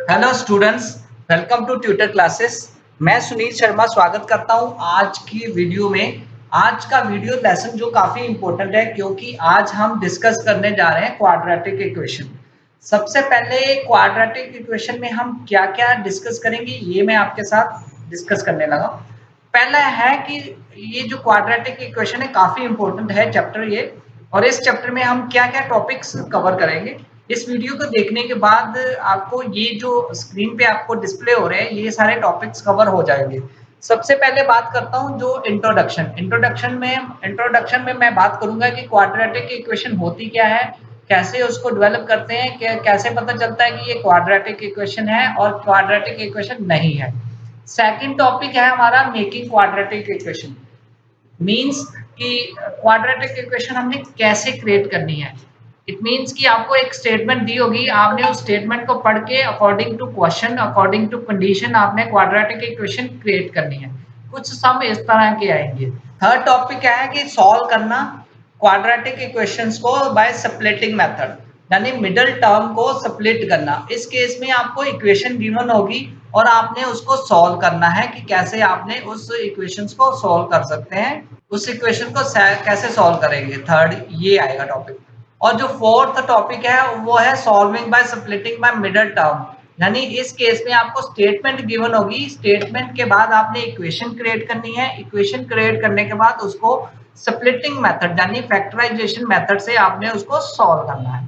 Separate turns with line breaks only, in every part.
Hello students, welcome to tutor classes. मैं सुनील शर्मा स्वागत करता हूं आज की वीडियो में। आज का वीडियो लेसन जो काफ़ी इम्पोर्टेंट है क्योंकि आज हम डिस्कस करने जा रहे हैं क्वाड्रेटिक इक्वेशन। सबसे पहले क्वाड्रेटिक इक्वेशन में हम क्या-क्या डिस्कस करेंगे ये मैं आपके साथ डिस्कस करने लगा। पहला है कि ये जो क्वाड्रेटिक इक्वेशन है काफ़ी इम्पोर्टेंट है चैप्टर ये, और इस चैप्टर में हम क्या-क्या टॉपिक्स कवर करेंगे। इस वीडियो को देखने के बाद आपको ये जो स्क्रीन पे आपको डिस्प्ले हो रहे हैं ये सारे टॉपिक्स कवर हो जाएंगे। सबसे पहले बात करता हूँ जो इंट्रोडक्शन में मैं बात करूंगा कि क्वाड्रेटिक इक्वेशन होती क्या है, कैसे उसको डेवलप करते हैं, कैसे पता चलता है कि ये क्वाड्रेटिक इक्वेशन है और क्वाड्रेटिक इक्वेशन नहीं है। सेकंड टॉपिक है हमारा मेकिंग क्वाड्रेटिक इक्वेशन, मीन्स कि क्वाड्रेटिक इक्वेशन हमने कैसे क्रिएट करनी है। इट मीन्स कि आपको एक स्टेटमेंट दी होगी, आपने उस स्टेटमेंट को पढ़ के according to question, according to condition आपने क्वाड्रेटिक इक्वेशन क्रिएट करनी है। कुछ सम इस तरह के आएंगे। थर्ड टॉपिक क्या है कि सॉल्व करना क्वाड्रेटिक इक्वेशंस को बाय स्प्लिटिंग मेथड, यानी मिडिल टर्म को स्प्लिट करना। इस केस में आपको इक्वेशन गिवन होगी और आपने उसको सॉल्व करना है कि कैसे आपने उस इक्वेशंस को सॉल्व कर सकते हैं, उस इक्वेशन को कैसे सॉल्व करेंगे। थर्ड ये आएगा टॉपिक। और जो फोर्थ टॉपिक है वो है solving by splitting by middle term, यानी इस केस में आपको स्टेटमेंट गिवन होगी, स्टेटमेंट के बाद आपने इक्वेशन क्रिएट करनी है, इक्वेशन क्रिएट करने के बाद उसको स्प्लिटिंग मेथड यानी फैक्टराइजेशन मेथड से आपने उसको सॉल्व करना है।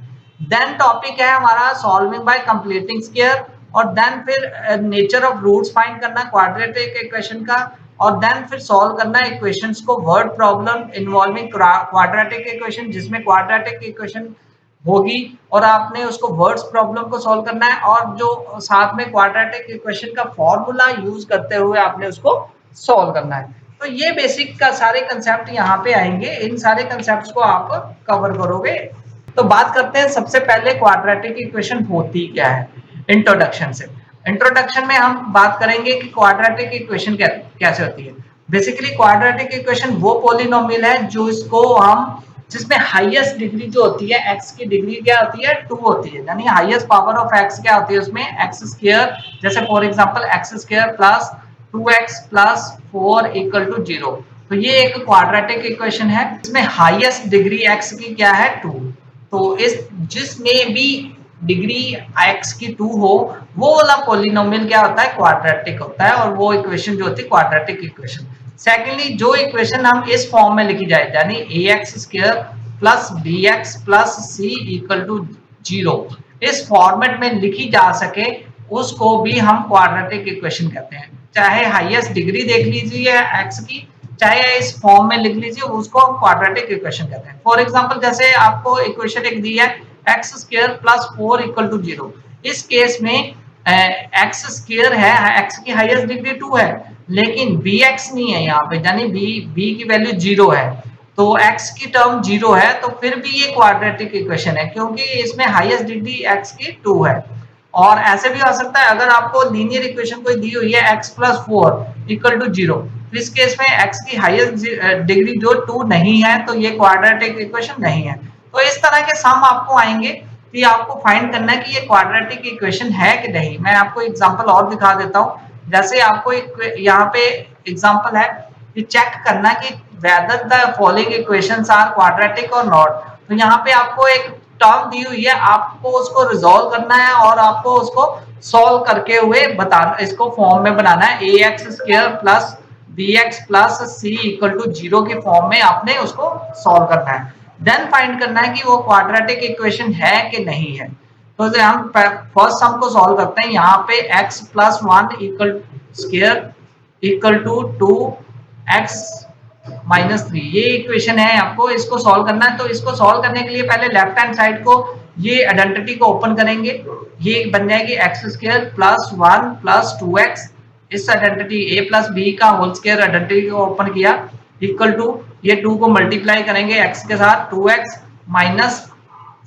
देन टॉपिक है हमारा सॉल्विंग बाय कंप्लीटिंग स्क्वायर, और देन फिर नेचर ऑफ रूट्स फाइंड करना क्वाड्रेटिक इक्वेशन का, और देन फिर सॉल्व करना इक्वेशंस को word problem involving quadratic equation, जिसमें क्वाड्रेटिक इक्वेशन होगी और आपने उसको वर्ड्स प्रॉब्लम को सॉल्व करना है, और जो साथ में क्वाड्रेटिक इक्वेशन का फॉर्मूला यूज करते हुए आपने उसको सॉल्व करना है। तो ये बेसिक का सारे कंसेप्ट यहाँ पे आएंगे, इन सारे कंसेप्ट को आप कवर करोगे। तो बात करते हैं सबसे पहले क्वाड्रेटिक इक्वेशन होती क्या है इंट्रोडक्शन से। इंट्रोडक्शन में हम बात करेंगे कि क्वाड्रेटिक इक्वेशन कैसे होती है। बेसिकली क्वाड्रेटिक इक्वेशन वो पॉलिनोमियल है जो इसको हम जिसमें हाईएस्ट डिग्री जो होती है एक्स की डिग्री क्या होती है 2 होती है, यानी हाईएस्ट पावर ऑफ एक्स क्या होती है उसमें एक्स स्क्वायर, जैसे for example X square plus 2x plus 4 equal to 0। तो ये एक क्वाड्रेटिक इक्वेशन है इसमें हाईएस्ट डिग्री एक्स की क्या है 2। तो इस जिसमें भी डिग्री x की 2 हो वो वाला पॉलिनोमियल क्या होता है क्वाड्रेटिक होता है, और वो इक्वेशन जो होती है क्वाड्रेटिक इक्वेशन। सेकेंडली जो इक्वेशन हम इस फॉर्म में लिखी जाए यानी ax square plus bx plus c equal to 0, इस फॉर्मेट में लिखी जा सके उसको भी हम क्वाड्रेटिक इक्वेशन कहते हैं। चाहे हाईएस्ट डिग्री देख लीजिए x की, चाहे इस फॉर्म में लिख लीजिए, उसको हम क्वाड्रेटिक इक्वेशन कहते हैं। फॉर एग्जांपल जैसे आपको इक्वेशन एक दी है X square plus 4 equal to 0। इस केस में एक्स स्क्वायर है, एक्स की हाईएस्ट डिग्री 2 है, लेकिन बी एक्स नहीं है यहाँ पे, यानी बी की वैल्यू 0 है, तो x की टर्म 0 है, तो फिर भी ये क्वाड्रेटिक इक्वेशन है क्योंकि इसमें हाईएस्ट डिग्री x की 2 है। और ऐसे भी हो सकता है अगर आपको लीनियर इक्वेशन कोई दी हुई है x प्लस 4 इक्वल टू 0, तो इस केस में x की हाईएस्ट डिग्री जो 2 नहीं है तो ये क्वाड्रेटिक इक्वेशन नहीं है। तो इस तरह के सम आपको आएंगे कि आपको फाइंड करना है कि ये क्वाड्रेटिक इक्वेशन है कि नहीं। मैं आपको एग्जांपल और दिखा देता हूं, जैसे आपको एक यहाँ पे एग्जांपल है कि चेक करना कि whether the following equations are quadratic और नॉट। तो यहाँ पे आपको एक टर्म दी हुई है, आपको उसको रिजॉल्व करना है और आपको उसको सॉल्व करके हुए बताना, इसको फॉर्म में बनाना है ax square plus bx plus c equal to 0 की फॉर्म में आपने उसको सॉल्व करना है। देन फाइंड करना है कि वो क्वाड्रेटिक इक्वेशन है कि नहीं है। तो हम फर्स्ट सम को सॉल्व करते हैं। यहाँ पे x plus 1 equal square equal to 2x minus 3, ये इक्वेशन है, आपको इसको सॉल्व करना है। तो इसको सॉल्व करने के लिए पहले लेफ्ट हैंड साइड को ये आइडेंटिटी को ओपन करेंगे, ये बन जाएगी x square plus 1 plus 2x, इस आइडेंटिटी a प्लस b का होल स्क्वायर आइडेंटिटी को ओपन किया इक्वल टू ये 2 को मल्टीप्लाई करेंगे x के साथ 2x माइनस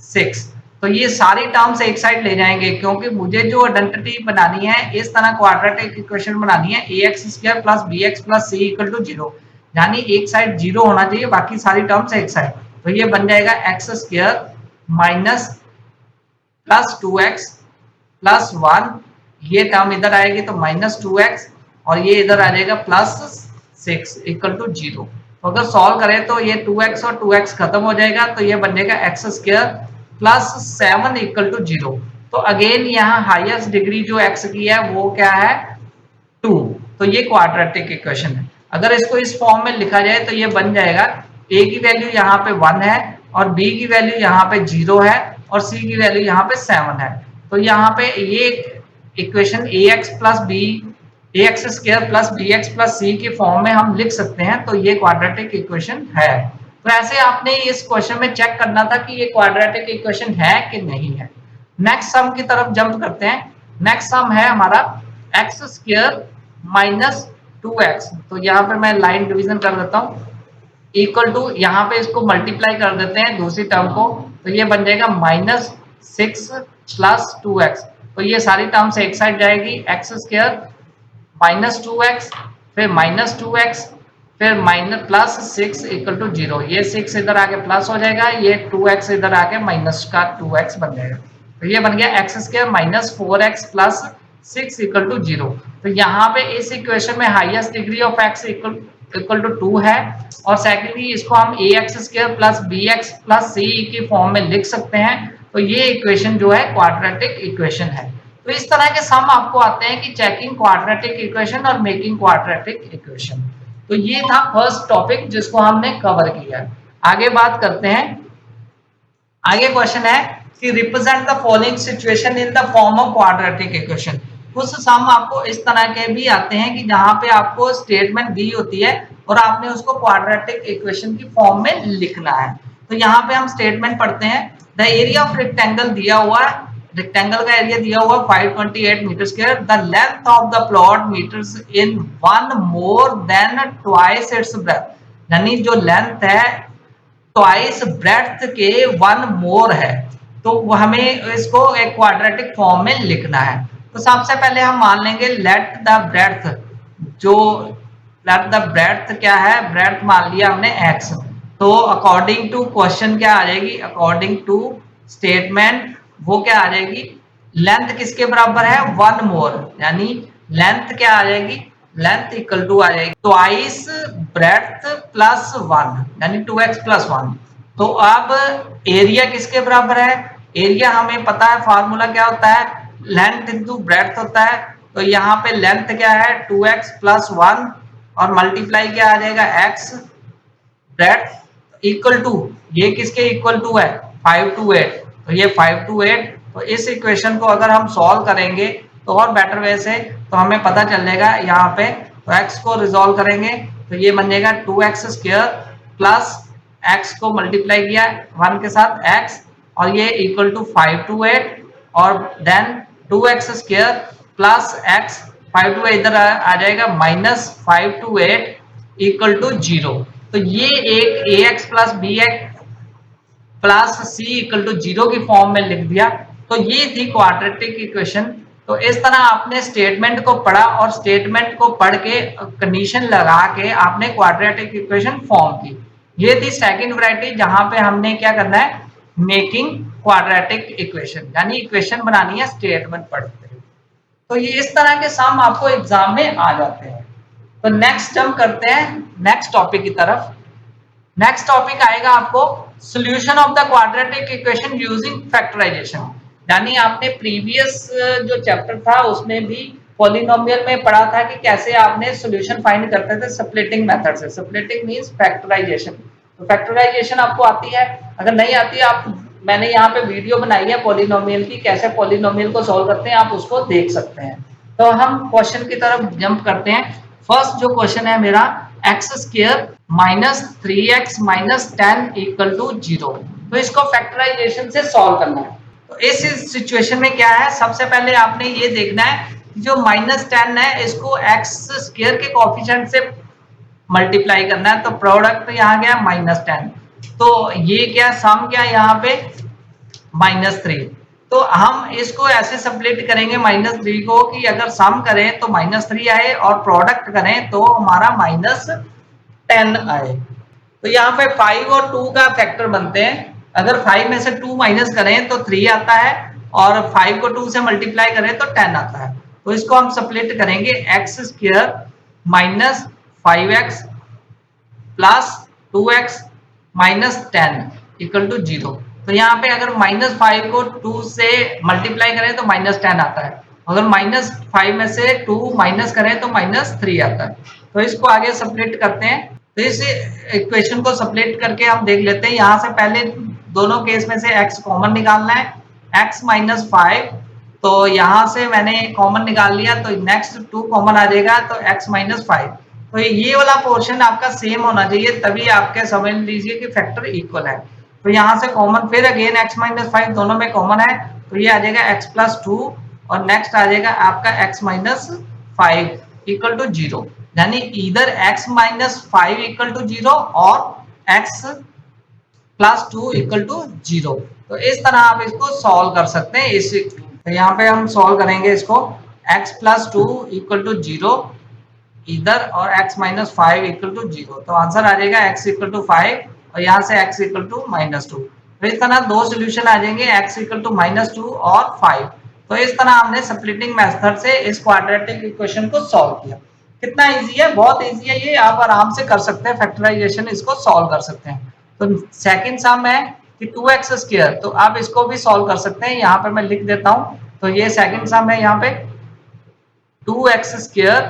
6। तो ये सारी टर्म्स एक साइड ले जाएंगे क्योंकि मुझे जो आइडेंटिटी बनानी है इस तरह क्वाड्रेटिक इक्वेशन बनानी है ax square plus bx plus c equal to 0, यानी एक साइड 0 होना चाहिए, बाकी सारी टर्म्स एक साइड। तो ये बन जाएगा X square minus plus 2x plus 1 ये टर्म इधर आएगी तो -2x और ये इधर आ जाएगा +6 इक्वल टू 0। तो अगर सॉल्व करें तो ये 2x और 2x खत्म हो जाएगा तो ये बन जाएगा x² + 7 इक्वल टू 0। तो अगेन यहाँ हाईएस्ट डिग्री जो x की है वो क्या है 2। तो ये क्वाड्रेटिक इक्वेशन है। अगर इसको इस फॉर्म में लिखा जाए तो ये बन जाएगा a की वैल्यू यहाँ पे 1 है और b की वैल्यू यहाँ पे 0 है और c की वैल्यू यहाँ पे 7 है। तो यहाँ पे ये इक्वेशन ax + bx + c के फॉर्म में हम लिख सकते हैं। तो ये क्वाड्रेटिक इक्वेशन है। तो ऐसे आपने इस क्वेश्चन में चेक करना था कि ये क्वाड्रेटिक इक्वेशन है कि नहीं है। नेक्स्ट सम की तरफ जंप करते हैं। नेक्स्ट सम है हमारा x² - 2x। तो यहाँ पे मैं लाइन डिवीजन कर देता हूँ इक्वल टू, यहाँ पे इसको मल्टीप्लाई कर देते हैं दूसरी टर्म को, तो ये बन जाएगा -6 + 2x। तो ये सारी टर्म्स एक साइड जाएगी, x² -2x फिर -2x फिर +6 इक्वल टू 0। ये 6 इधर आके प्लस हो जाएगा, ये 2x इधर आके -2x बन जाएगा। तो ये बन गया x² - 4x + 6 इक्वल टू 0। तो यहाँ पे इस इक्वेशन में highest degree of x equal to 2 है और सेकेंडली इसको हम ax² + bx + c की फॉर्म में लिख सकते हैं। तो ये इक्वेशन जो है क्वाड्रेटिक इक्वेशन है। तो इस तरह के सम आपको आते हैं कि चेकिंग क्वाड्रेटिक इक्वेशन और मेकिंग क्वाड्रेटिक इक्वेशन। तो ये था फर्स्ट टॉपिक जिसको हमने कवर किया। आगे बात करते हैं। आगे क्वेश्चन है कि represent the following situation in the form of quadratic equation. कुछ सम आपको इस तरह के भी आते हैं कि जहां पे आपको स्टेटमेंट दी होती है और आपने उसको क्वाड्रेटिक इक्वेशन की फॉर्म में लिखना है। तो यहाँ पे हम स्टेटमेंट पढ़ते हैं। द एरिया ऑफ रेक्टेंगल दिया हुआ है, रेक्टेंगल का एरिया दिया हुआ 528 metre square. The length of the plot metres in 1 more than twice its breadth, यानी जो लेंथ है ट्वाइस ब्रेथ के 1 मोर है। तो हमें इसको एक क्वाड्रेटिक फॉर्म में लिखना है। तो सबसे पहले हम मान लेंगे लेट द ब्रेथ, जो लेट द ब्रेथ क्या है, ब्रेथ मान लिया हमने x। तो अकॉर्डिंग टू क्वेश्चन क्या आ जाएगी, अकॉर्डिंग टू स्टेटमेंट वो क्या आ जाएगी, लेंथ किसके बराबर है 1 मोर, यानी लेंथ क्या आ जाएगी, लेंथ इक्वल टू आ जाएगी ट्वाइस ब्रेथ प्लस 1 यानी 2x + 1। तो अब एरिया किसके बराबर है, एरिया हमें पता है फार्मूला क्या होता है, लेंथ इंटू ब्रेथ होता है। तो यहाँ पे लेंथ क्या है 2x + 1 और मल्टीप्लाई क्या आ जाएगा x ब्रेथ इक्वल टू, ये किसके इक्वल टू है 528। तो ये 528। तो इस इक्वेशन को अगर हम सॉल्व करेंगे तो और बेटर वे से तो हमें पता चल जाएगा यहाँ पे। तो x को रिजॉल्व करेंगे तो ये बन जाएगा 2x² प्लस x को मल्टीप्लाई किया 1 के साथ x और ये इक्वल टू 528 और देन 2x² प्लस x 528 इधर आ जाएगा -528 इक्वल टू 0। तो ये एक ax + bx + c equal to 0 की फॉर्म में लिख दिया। तो ये थी क्वाड्रेटिक इक्वेशन। तो इस तरह आपने स्टेटमेंट को पढ़ा और स्टेटमेंट को पढ़ के कंडीशन लगा के आपने क्वाड्रेटिक इक्वेशन फॉर्म की। ये थी सेकंड वैरायटी जहां पे हमने क्या करना है, मेकिंग क्वाड्रेटिक इक्वेशन, यानी इक्वेशन बनानी है स्टेटमेंट पढ़ते हुए। तो ये इस तरह के सम आपको एग्जाम में आ जाते हैं। तो नेक्स्ट जंप करते हैं नेक्स्ट टॉपिक की तरफ। नेक्स्ट टॉपिक आएगा आपको solution of the quadratic equation using factorisation. यानी आपने प्रीवियस जो चैप्टर था उसमें भी पॉलिनोमियल में पढ़ा था कि कैसे आपने सॉल्यूशन फाइंड करते थे स्प्लिटिंग मेथड से। Splitting means factorisation. तो फैक्टराइजेशन आपको आती है, अगर नहीं आती है आप, मैंने यहाँ पे वीडियो बनाई है पॉलिनोमियल की, कैसे पॉलिनोमियल को सॉल्व करते हैं आप उसको देख सकते हैं। तो हम क्वेश्चन की तरफ जंप करते हैं। फर्स्ट जो क्वेश्चन है मेरा x² - 3x - 10 इक्वल टू 0। तो इसको फैक्टराइजेशन से सॉल्व करना है। तो इस सिचुएशन में क्या है, सबसे पहले आपने ये देखना है जो -10 है इसको x² के कोएफिशिएंट से मल्टीप्लाई करना है। तो प्रोडक्ट यहाँ गया -10, तो ये क्या सम क्या यहाँ पे -3। तो हम इसको ऐसे स्प्लिट करेंगे -3 को कि अगर सम करें तो -3 आए और प्रोडक्ट करें तो हमारा -10 आए। तो यहाँ पे 5 और 2 का फैक्टर बनते हैं। अगर 5 में से 2 माइनस करें तो 3 आता है और 5 को 2 से मल्टीप्लाई करें तो 10 आता है। तो इसको हम स्प्लिट करेंगे X square minus 5x plus 2x minus 10 equal to 0। तो यहाँ पे अगर -5 को 2 से मल्टीप्लाई करें तो -10 आता है, अगर -5 में से 2 माइनस करें तो -3 आता है। तो इसको आगे सप्लिट करते हैं। तो इस इक्वेशन को सप्लिट करके हम देख लेते हैं। यहाँ से पहले दोनों केस में से x कॉमन निकालना है, x माइनस 5, तो यहाँ से मैंने कॉमन निकाल लिया, तो नेक्स्ट 2 कॉमन आ जाएगा, तो x माइनस 5। तो ये वाला पोर्शन आपका सेम होना चाहिए, तभी आपके समझ लीजिए कि फैक्टर इक्वल है। तो यहाँ से कॉमन फिर अगेन x माइनस 5 दोनों में कॉमन है, तो ये आ जाएगा x प्लस 2 और नेक्स्ट आ जाएगा आपका x माइनस 5 इक्वल टू 0, यानी इधर x माइनस 5 इक्वल टू 0 और x प्लस 2 इक्वल टू 0। तो इस तरह आप इसको सॉल्व कर सकते हैं। इस तो यहाँ पे हम सॉल्व करेंगे इसको, x प्लस 2 इक्वल टू 0 इधर और x माइनस 5 इक्वल टू 0। तो आंसर आ जाएगा x इक्वल टू 5 और यहाँ से x इक्वल टू -2। तो इस तरह दो सोल्यूशन आ जाएंगे, x इक्वल टू -2 और 5। तो इस तरह हमने स्प्लिटिंग मेथड से इस क्वाड्रेटिक इक्वेशन को सॉल्व किया। कितना इजी है, बहुत इजी है, ये आप आराम से कर सकते हैं, फैक्टराइजेशन इसको सॉल्व कर सकते हैं। तो सेकंड सम है कि 2x स्क्वायर, तो आप इसको भी सॉल्व कर सकते हैं। यहाँ पे मैं लिख देता हूँ। तो ये सेकंड सम है, यहाँ पे 2x square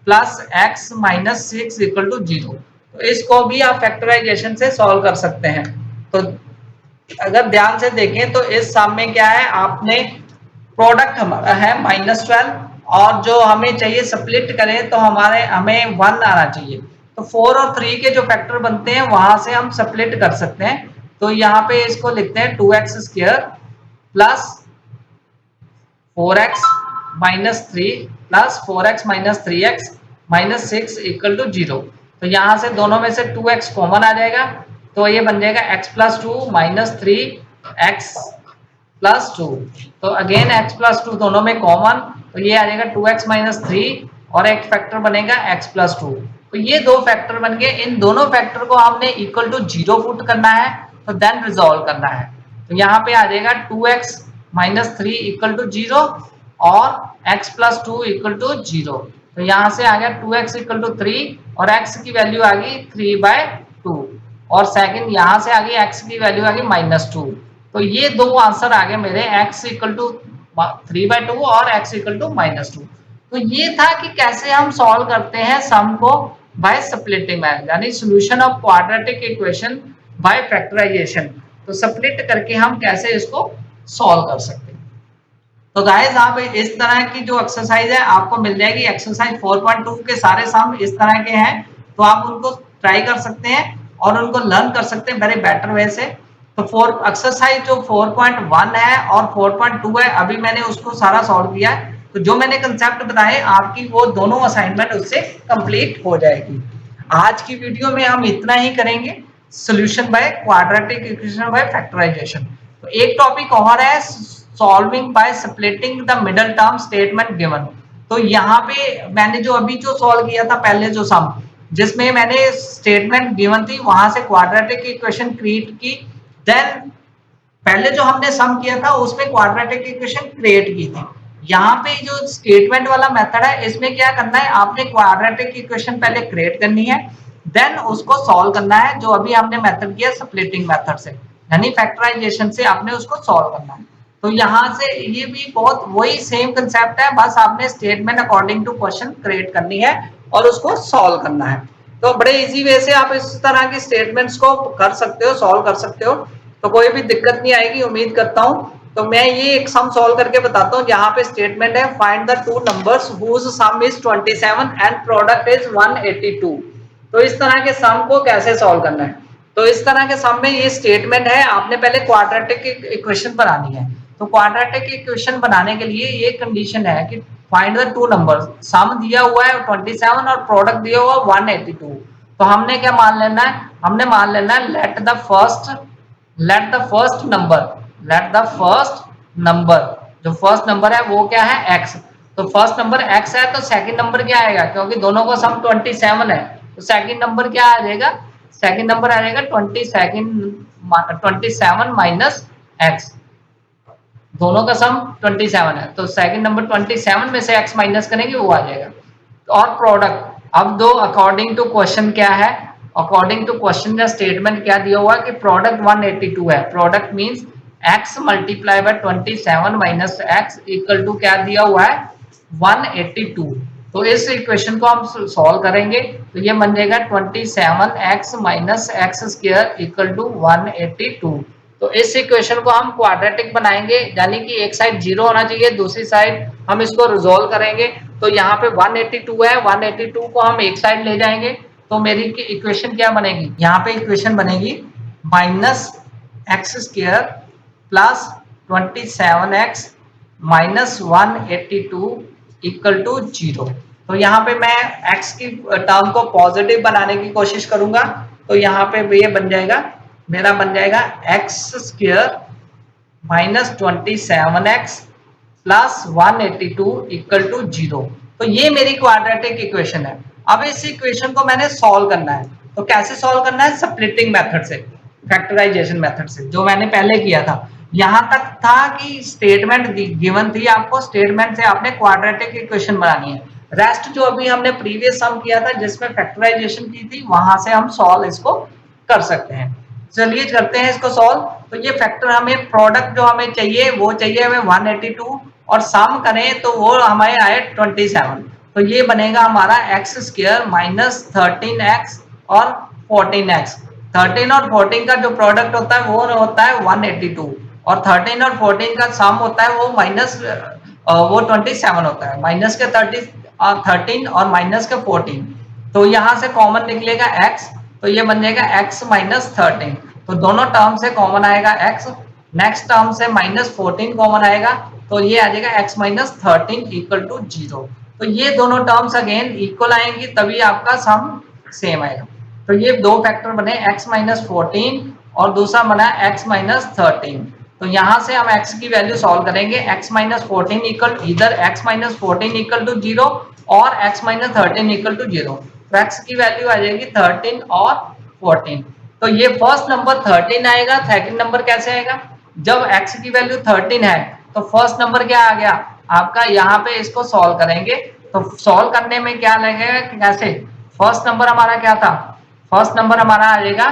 plus x minus 6 equal to 0। तो इसको भी आप फैक्टराइजेशन से सॉल्व कर सकते हैं। तो अगर ध्यान से देखें तो इस सम में क्या है, आपने प्रोडक्ट हमारा है -12 और जो हमें चाहिए स्प्लिट करें तो हमें 1 आना चाहिए। तो 4 और 3 के जो फैक्टर बनते हैं वहां से हम स्प्लिट कर सकते हैं। तो यहाँ पे इसको लिखते हैं 2x square plus 4x minus 3 plus 4x minus 3x minus 6 equal to 0। तो यहाँ से दोनों में से 2x कॉमन आ जाएगा, तो ये बन जाएगा x plus 2 minus 3x plus 2। तो अगेन x प्लस 2 दोनों में कॉमन, तो ये आ जाएगा 2x माइनस 3 और एक फैक्टर बनेगा x प्लस 2। तो ये दो फैक्टर बन गए। इन दोनों फैक्टर को हमने इक्वल टू 0 पुट करना है, तो देन रिजॉल्व करना है। तो यहाँ पे आ जाएगा 2x माइनस 3 इक्वल टू 0 और x प्लस 2 इक्वल टू 0। तो यहाँ से आ गया 2x इक्वल टू 3 और x की वैल्यू आ गई 3/2 और सेकंड यहाँ से आ गई x की वैल्यू आ गई -2। तो ये दो आंसर आ गए मेरे, x इक्वल टू 3/2 और x इक्वल टू -2। तो ये था कि कैसे हम सॉल्व करते हैं सम को बाय स्प्लिटिंग मेथड, यानी solution of quadratic equation by factorisation. तो स्प्लिट करके हम कैसे इसको सॉल्व कर सकते हैं। तो गाइस आप इस तरह की जो एक्सरसाइज है आपको मिल जाएगी। एक्सरसाइज 4.2 के सारे सम इस तरह के हैं, तो आप उनको ट्राई कर सकते हैं और उनको लर्न कर सकते हैं वेरी बेटर वे से। तो एक्सरसाइज जो 4.1 है और 4.2 है, अभी मैंने उसको सारा सॉल्व किया है। तो जो मैंने कंसेप्ट बताए आपकी वो दोनों असाइनमेंट उससे कंप्लीट हो जाएगी। आज की वीडियो में हम इतना ही करेंगे, solution by quadratic equation by factorisation. तो एक टॉपिक और है solving by splitting the middle term statement given. तो यहाँ पे मैंने जो अभी जो सॉल्व किया था पहले जो सम, जिसमें मैंने स्टेटमेंट गिवन थी वहां से क्वाड्रेटिक इक्वेशन क्रिएट की, देन पहले जो हमने सम किया था उसमें क्वाड्रेटिक इक्वेशन क्रिएट की थी। यहाँ पे जो स्टेटमेंट वाला मेथड है इसमें क्या करना है, आपने क्वाड्रेटिक इक्वेशन पहले क्रिएट करनी है, देन उसको सॉल्व करना है, जो अभी हमने मेथड किया स्प्लिटिंग मेथड से, यानी फैक्टराइजेशन से आपने उसको सॉल्व करना है। तो यहाँ से ये भी बहुत वही सेम कंसेप्ट है, बस आपने statement according to question create करनी है और उसको सॉल्व करना है। तो बड़े इजी वे से आप इस तरह की स्टेटमेंट्स को कर सकते हो, सॉल्व कर सकते हो, तो कोई भी दिक्कत नहीं आएगी उम्मीद करता हूँ। तो मैं ये एक सम सॉल्व करके बताता हूँ। यहाँ पे स्टेटमेंट है find the two numbers whose sum is 27 and product is 182। तो इस तरह के सम को कैसे सॉल्व करना है। तो इस तरह के सम में ये स्टेटमेंट है, आपने पहले क्वाड्रेटिक इक्वेशन बनानी है। तो क्वाड्रेटिक इक्वेशन बनाने के लिए ये कंडीशन है कि फाइंड द टू नंबर्स, सम दिया हुआ है 27 और प्रोडक्ट दिया हुआ 182। तो हमने क्या मान लेना है, हमने मान लेना है लेट द फर्स्ट नंबर, जो फर्स्ट नंबर है वो क्या है x। तो फर्स्ट नंबर x है, तो सेकंड नंबर क्या आएगा, क्योंकि दोनों का सम 27 है, तो सेकंड नंबर क्या आ जाएगा, सेकंड नंबर आ जाएगा 27 माइनस x। दोनों का सम 27 है, तो सेकंड नंबर 27 में से x माइनस करेंगे वो आ जाएगा। और प्रोडक्ट, अब दो अकॉर्डिंग टू क्वेश्चन क्या है, अकॉर्डिंग टू क्वेश्चन का स्टेटमेंट क्या दिया हुआ है कि प्रोडक्ट 182 है। Product means x multiply by 27 minus x equal to क्या दिया हुआ है 182। तो इस इक्वेशन को हम सॉल्व करेंगे तो ये बन जाएगा 27x minus X square equal to 182। तो इस इक्वेशन को हम क्वाड्रेटिक बनाएंगे, यानी कि एक साइड 0 होना चाहिए, दूसरी साइड हम इसको रिजोल्व करेंगे। तो यहाँ पे 182 है, 182 को हम एक साइड ले जाएंगे तो मेरी इक्वेशन क्या बनेगी, यहाँ पे इक्वेशन बनेगी minus X square plus 27x minus 182 equal to 0। तो यहाँ पे मैं x की टर्म को पॉजिटिव बनाने की कोशिश करूंगा, तो यहाँ पे ये बन जाएगा, मेरा बन जाएगा X square minus 27x plus 182 equal to 0। तो ये मेरी क्वाड्रेटिक इक्वेशन है। अब इस इक्वेशन को मैंने सॉल्व करना है, तो कैसे सॉल्व करना है, सप्लिटिंग मेथड से, फैक्टराइजेशन मेथड से, जो मैंने पहले किया था। यहां तक था कि स्टेटमेंट गिवन थी आपको, स्टेटमेंट से आपने क्वाड्रेटिक इक्वेशन बनानी है। रेस्ट जो अभी हमने प्रीवियस सम किया था जिसमें फैक्टराइजेशन की थी, वहां से हम सॉल्व इसको कर सकते हैं। चलिए करते हैं इसको सॉल्व। तो ये फैक्टर हमें, प्रोडक्ट जो हमें चाहिए वो चाहिए हमें 182 और सम करें तो वो हमारे आए 27। तो ये बनेगा हमारा एक्स स्क्वायर माइनस 13x और 14x। 13 और 14 का जो प्रोडक्ट होता है वो होता है 182 और 13 और 14 का सम होता है वो माइनस वो 27 होता है। माइनस के 13 और माइनस के 14, तो यहाँ से कॉमन निकलेगा x, तो ये बन जाएगा x माइनस 13। तो दोनों टर्म से कॉमन आएगा x, नेक्स्ट टर्म से माइनस 14 कॉमन आएगा, तो ये आ जाएगा x माइनस 13 इक्वल टू 0। तो ये दोनों टर्म्स अगेन इक्वल आएंगी तभी आपका सम सेम आएगा। तो ये दो फैक्टर बने x माइनस 14 और दूसरा बना x माइनस 13। तो यहाँ से हम x की वैल्यू सॉल्व करेंगे, x माइनस 14 इक्वल इधर x माइनस 14 इक्वल टू 0 और x माइनस 13 इक्वल टू 0। तो x की वैल्यू आ जाएगी 13 और 14। तो ये फर्स्ट नंबर 13 आएगा, सेकंड नंबर कैसे आएगा, जब x की वैल्यू 13 है तो फर्स्ट नंबर क्या आ गया आपका, यहाँ पे इसको सॉल्व करेंगे तो सॉल्व करने में क्या लगेगा, कैसे, फर्स्ट नंबर हमारा क्या था, फर्स्ट नंबर हमारा आ जाएगा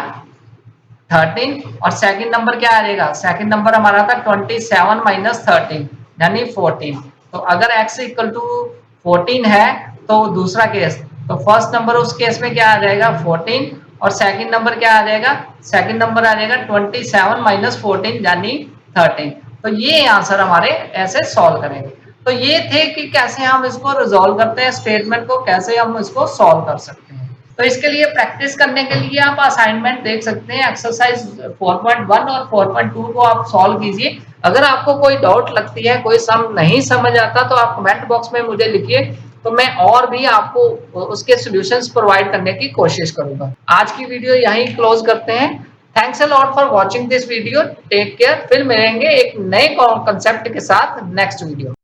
13 और सेकंड नंबर क्या आ जाएगा, सेकंड नंबर हमारा था 27 माइनस 13 यानी 14। तो अगर x इक्वल टू 14 है तो दूसरा केस, तो फर्स्ट नंबर उस केस में क्या आ जाएगा 14 और सेकंड नंबर क्या आ जाएगा, सेकंड नंबर आ जाएगा 27 माइनस 14 यानी 13। तो ये आंसर हमारे ऐसे सॉल्व करेंगे। तो ये थे कि कैसे हम इसको रिजॉल्व करते हैं, स्टेटमेंट को कैसे हम इसको सॉल्व कर सकते हैं। तो इसके लिए प्रैक्टिस करने के लिए आप असाइनमेंट देख सकते हैं, एक्सरसाइज 4.1 और 4.2 को आप सॉल्व कीजिए। अगर आपको कोई डाउट लगती है, कोई सम नहीं समझ आता तो आप कमेंट बॉक्स में मुझे लिखिए, तो मैं और भी आपको उसके सॉल्यूशंस प्रोवाइड करने की कोशिश करूंगा। आज की वीडियो यहीं क्लोज करते हैं। Thanks a lot for watching this video, take care. फिर मिलेंगे एक नए कॉन्सेप्ट के साथ नेक्स्ट वीडियो।